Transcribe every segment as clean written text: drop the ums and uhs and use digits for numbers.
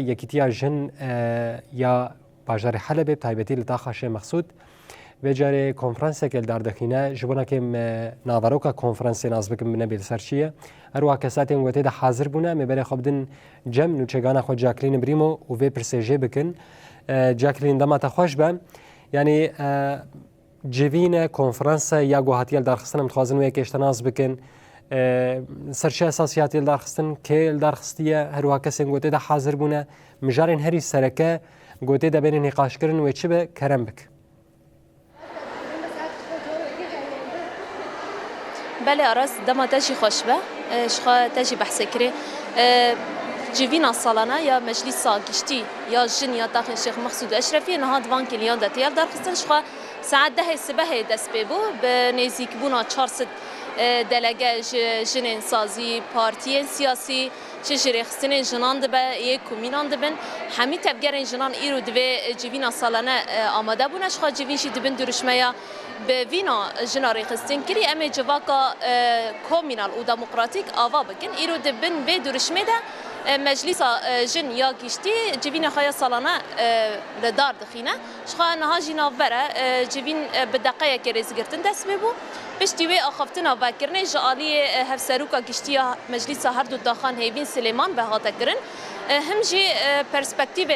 یکیتیا جن یا باجار حلب تایبتی لطاخش مقصود و جاره کنفرانس که در دخینه جبنا که ناوروکا کنفرانس ناز بکن نبیل سرچیه اروا کساتی مقطع ده حاضر بونه مبره خبدن جم نوچگان خود جاکلین بریمو و وی پرسیجه بکن جاکلین دما تخوش بم یعنی جوین کنفرانس یا گوهاتیل درخستن متخوازن و یک اشتناز بکن سرچه اساسیاتی درخستن که درخستیه اروا کسی مقطع ده حاضر بونه مجارن هری سرکه مقطع ده بین نقاش کردن و چه به کرم بک بله أراس دما تجي خشبة شخا تجي بحث كري جيفينا الصالانة يا مجلس قشتي يا جن يا داخل الشيخ مقصود أشرفي نهاد فانك اليوم دتيال دار خصن شخا ساعات ده السبه دس بيبو بنزيك بونا تشارس دلگه جنین سازی پارتیین سیاسی چجوری خستن جنان دبه یک کومینان دبن همی تبگرین جنان ایرو دوی جوینا سالانه آماده بونش خواهد جوینشی دبن درشمه به وینا جناری خستن کری اما جواکا کومینال و دموکراتیک آوا بکن ایرو دبن به درشمه ده مجلس جن یا گشتی جوین خواهی سالانه لدار دخینه شخواه نهاجی نافره جوین بدقیه که رزگرتن دست ببو پشتیوی آخفتنا و کرنه جالی هفسروکا گشتی مجلس هر دو داخان هیوین سلیمان به هاته کرن هم جی پرسپکتیو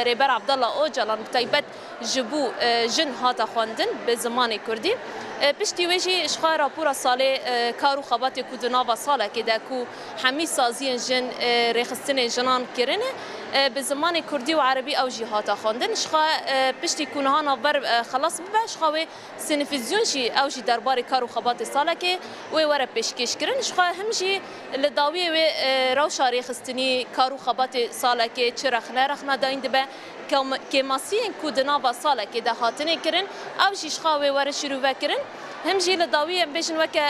ریبر عبدالله او جلان بتایبت جبو جن هاته خواندن به زمان کردی پشتیوی جی شخواه راپورا ساله کارو خبات کودنا و ساله که دکو همی سازی جن رخصتن جنان کرنه به زمان کردی و عربی او جی هاته خواندن شخواه پشتی کونها نابر خلاص ببه شخواه سنفیزیون جی او جی دربار کارو خبات ساله که وی وره پیشکش کرن شخواه هم جی لداوی و روشا رخصتنی کارو خبات ساله که چه رخنه داین دبه که ماسیین کودنا و ساله که ده هاتنه کرن او جی شخواه وی وره شروع کرن هم جی لداوی بیشن وکه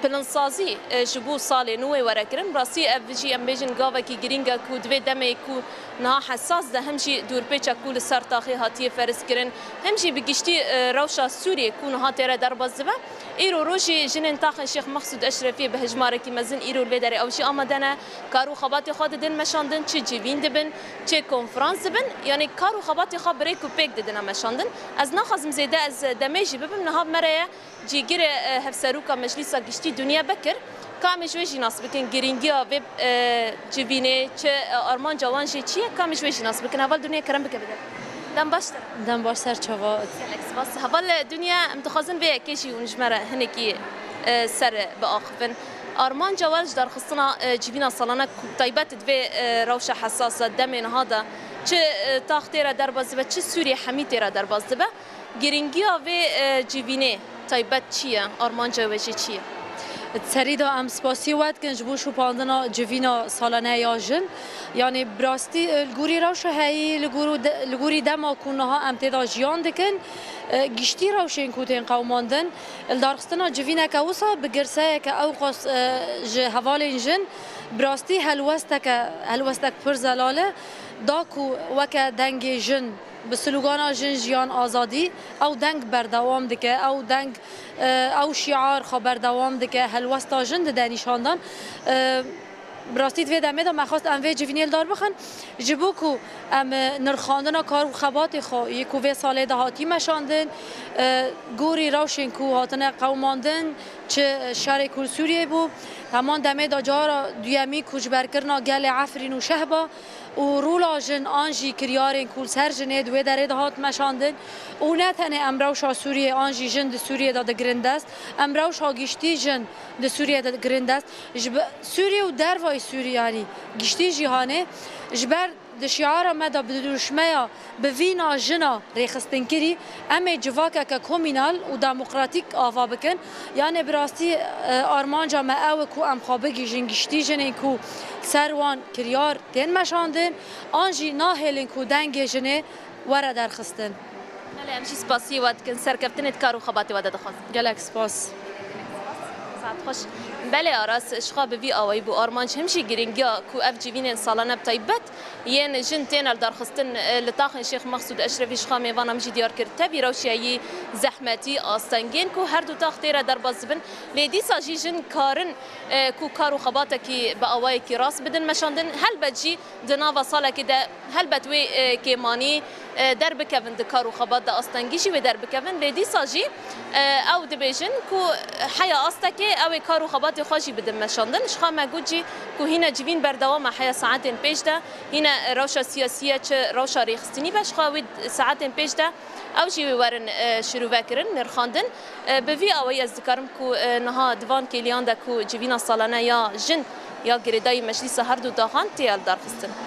پلنسازی جبو سال نوی ورکرن راسی افجی ام بیشن گاوه کی گرینگا کو دوی دمه کو نه حساس ده همجی دور پیچا کول سر تاخی هاتی فرس کرن همجی بگشتی روشا سوریه کو نه تیرا در بازبه ایرو روشی جنن تاخ شیخ مقصود اشرفی به هجماره کی مزن ایرو بدر او شی آمدنه کارو خبات خود دن مشاندن چه جوین دبن چه کنفرانس دبن یعنی کارو خبات خبره کو پیک ددن مشاندن از نخازم زیده از دمیجی ببم نه مره جیگر هفسروکا مجلس گشتی دنیا بکر کامش ویشی ناس بکن گرینگیا و جوینه چه آرمان جوانشی چیه کامش ویشی ناس بکن اول دنیا کرم بکه بده دم باشتر چوا بس اول دنیا متخازن به کیشی ونجمره هنکی سر باخفن آرمان جوانش در خصنا جوینا سالانه طیبت دوی روش حساسه دمین هادا چه تاختیره در بازده چه سوری حمیتیره در بازده گرینگیا و جوینه طیبت چیه آرمان جوانشی چیه تريدا ام سپاسی وقت کنج بوشو پاندنا جوینا سالانه یا جن یعنی براستی الگوری روش هایی لگوری دما کنها ام تدا جیان دکن گشتی روشین کوتین قوماندن الدارخستنا جوینا کوسا بگرسه که اوقاس هوالین جن براستی هلوستک پر زلاله داکو وک دنگ جن بسلوگانا جن جیان آزادی او دنگ بردوام دکه او دنگ او شعار خبر دوام دکه هلوستا جن دانیشاندن براستی دوی دمه دا مخواست ام وی جوینیل دار بخن جبو کو ام نرخاندنا کار و خبات خو یکو وی ساله ده هاتی مشاندن گوری روشن کو هاتن قوماندن چه شهر کل سوریه بو همان دمه دا جارا دویمی کوچ برکرنا گل عفرین و شهبا و رولا جن آنجی کریارین کل سر جنه دوی داره ده هات مشاندن و نه تنه امروشا سوریه آنجی جن ده سوریه دا ده گرند است امروشا گشتی جن ده سوریه دا ده گرند است سوریه و دروای سوریه یعنی گشتی جهانه جبر دشیاره مدا بدرشمه به وینا جنا ریخستن کری اما جواکه که کومینال و دموکراتیک آوا بکن یعنی براستی آرمانجا ما او کو ام خوابگی جنگشتی جنین کو سروان کریار دین مشاندن آنجی ناهلین کو دنگ جنه وره درخستن مالی امشی سپاسی واد کن سرکفتنت کارو خباتی واد دخواست گلک سپاس ساعت خوش بله آراس اشخا به وی آوای بو آرمانج همشی گرینگیا کو اف جیوین سالانه بتایبت ین جن تین الدرخستن لطاق شیخ مقصود اشرفی اشخا میوان همشی دیار کرد تبی روشیایی زحمتی آستانگین کو هر دو تاخت تیره در بازبن لیدی ساجی جن کارن کو کارو خباته کی به آوای کی راست بدن مشاندن هل بجی دناوا ساله که ده هل بتوی کیمانی در بکوین دکارو خبات ده آستانگیشی و در بکوین لیدی ساجی او دبیجن کو حیا آستکی او کارو خبات خوشی بدن مشاندن اشخا مگوجی کو هینا جوین بردوام حیا ساعتین پیش ده هینا روشا سیاسیه چه روشا ریخستنی باش خواهد ساعتین پیش ده او جی ورن شروع وکرن نرخاندن به وی اوی از ذکرم کو نها دوان کلیان ده کو جوینا سالانه یا جن یا گریدای مجلس هر دو داخان تیال درخستن